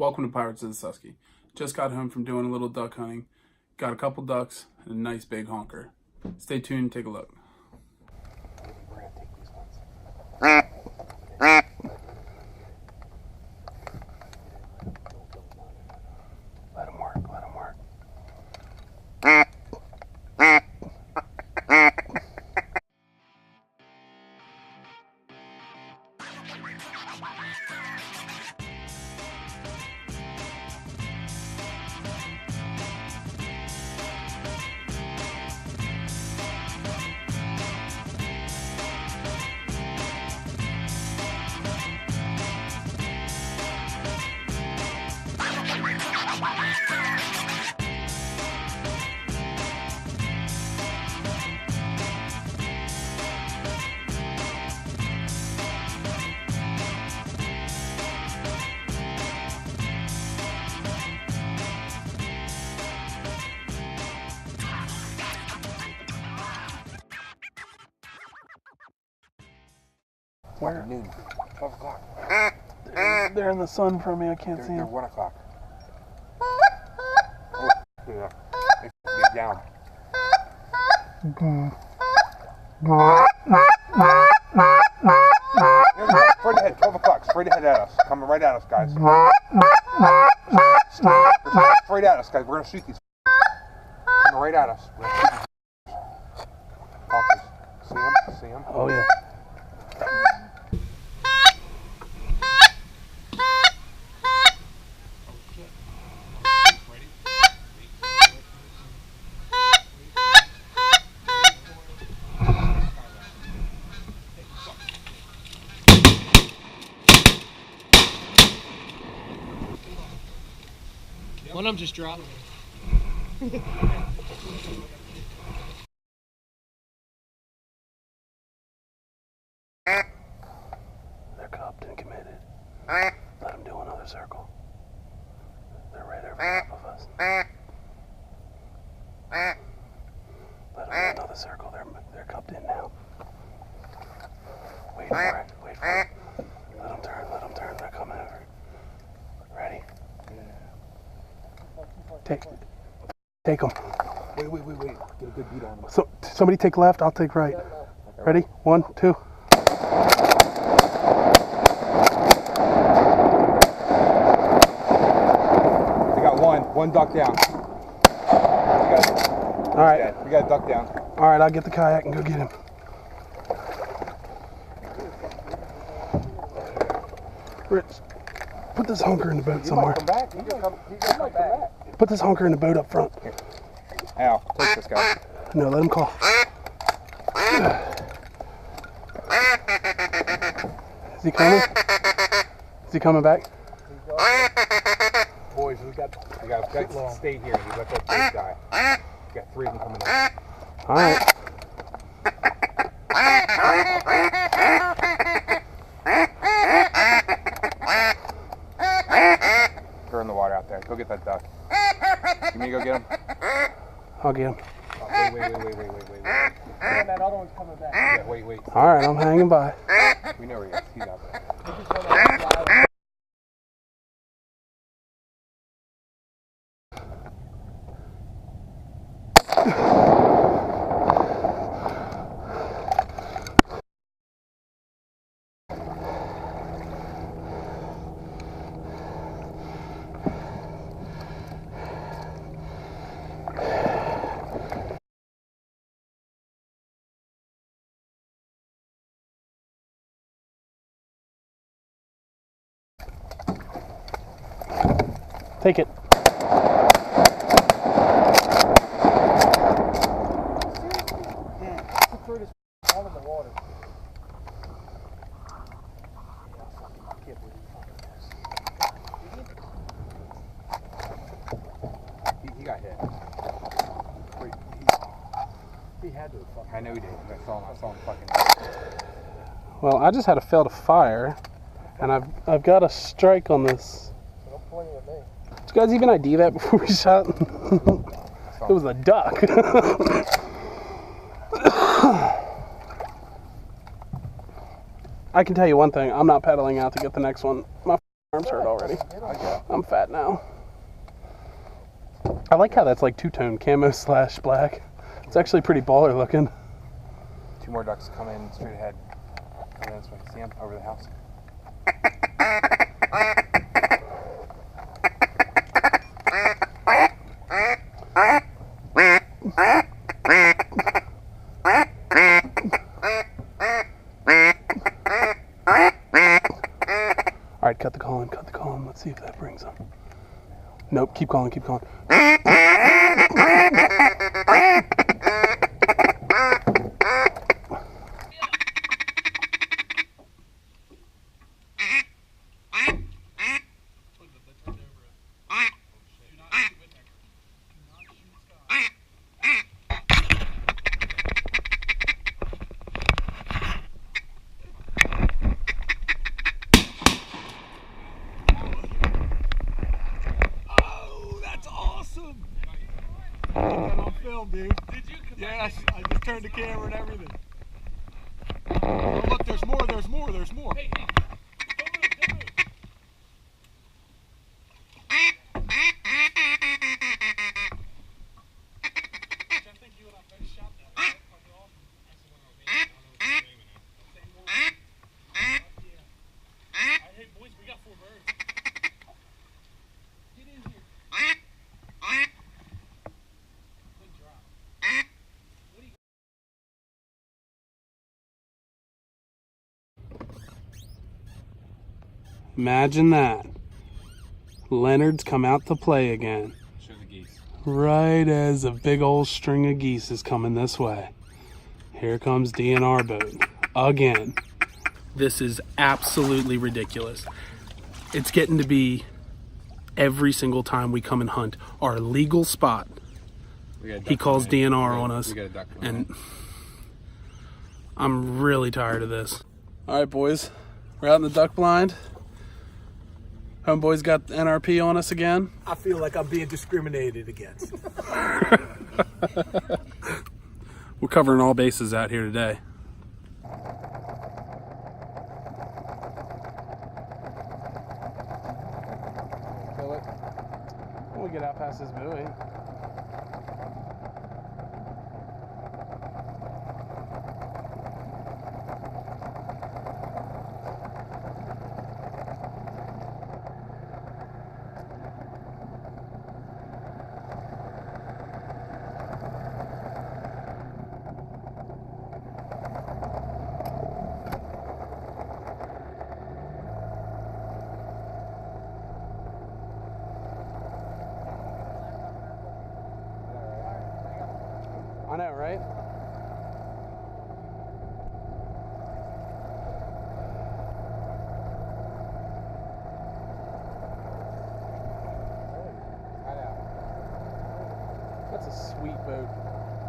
Welcome to Pirates of the Susky. Just got home from doing a little duck hunting. Got a couple ducks and a nice big honker. Stay tuned and take a look. We're gonna take these ones. Let them work, let them work. Where? Noon. 12 o'clock. They're in the sun for me. I can't see They're them. 1 o'clock. Oh, yeah. Get down. Straight ahead, 12 o'clock. Straight ahead at us. Coming right at us, guys. Straight at us, guys. We're going to shoot these. Coming right at us. We're gonna shoot these. Honkers. See them? See them? Oh, yeah. One of them just dropped. They're cupped and committed. Let them do another circle. They're right over top of us. Let them do another circle. They're cupped in now. Wait for it. Wait for it. Let them turn. Let them turn. They're coming over. Ready? Take them. Wait. Get a good beat on them. So somebody take left. I'll take right. Ready? 1, 2. We got one duck down. All right. We got a duck down. All right. I'll get the kayak and go get him. Rich, put this honker in the boat somewhere. Come back. He's gonna come back. Put this honker in the boat up front. Here. Al, take this guy. No, let him call. Is he coming? Is he coming back? Boys, we got to stay here. We got that big guy. We got 3 of them coming in. All right. Throw in the water out there. Go get that duck. You mean to go get him? I'll get him. Oh, wait. And that other one's coming back. Yeah, wait. All right, I'm hanging by. We know where he is. He's out there. Take it. Throw this all in the water. He got hit. He had to have fucking. I know he did. I saw him fucking. Well, I just had a fail to fire, and I've got a strike on this. Don't point it at me. Did you guys even ID that before we shot? It was a duck. I can tell you one thing, I'm not pedaling out to get the next one. My Arms hurt already. I'm fat now. I like how that's like two-tone camo / black. It's actually pretty baller looking. 2 more ducks come in straight ahead. Come in so I can see them over the house. All right, cut the calling. Let's see if that brings them. Nope, keep calling. On film, dude. Did you? Yes, I just turned the camera and everything. Oh, look, there's more. Hey, don't move. I think you and I both shot that. Right? Hey, boys, we got 4 birds. Get in here. Imagine that. Leonard's come out to play again. Show the geese. Right as a big old string of geese is coming this way. Here comes DNR boat again. This is absolutely ridiculous. It's getting to be every single time we come and hunt our legal spot. He calls DNR on us, and I'm really tired of this. All right, boys, we're out in the duck blind. Homeboy's got the NRP on us again. I feel like I'm being discriminated against. We're covering all bases out here today. Kill it. When we get out past this buoy. I know, right? I know. That's a sweet boat.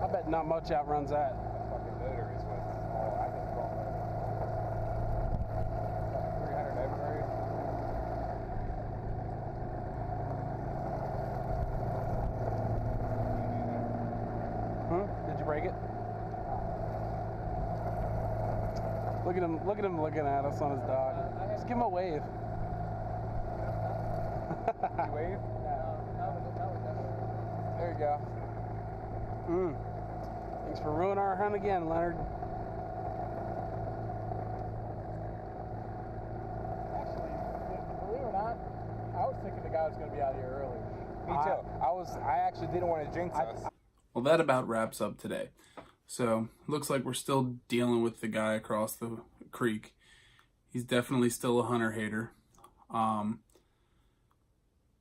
I bet not much outruns that. The fucking motor is what's all I think wrong with it. 300 overload. Did you break it? Look at him looking at us on his dock. Just give him a wave. You wave? There you go. Thanks for ruining our hunt again, Leonard. Actually, believe it or not, I was thinking the guy was going to be out here early. Me too. I actually didn't want to jinx us. Well, that about wraps up today. So, looks like we're still dealing with the guy across the creek. He's definitely still a hunter hater.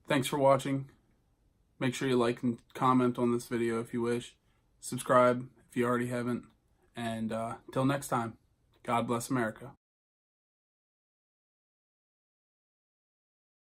Thanks for watching. Make sure you like and comment on this video if you wish. Subscribe if you already haven't. And till next time, God bless America.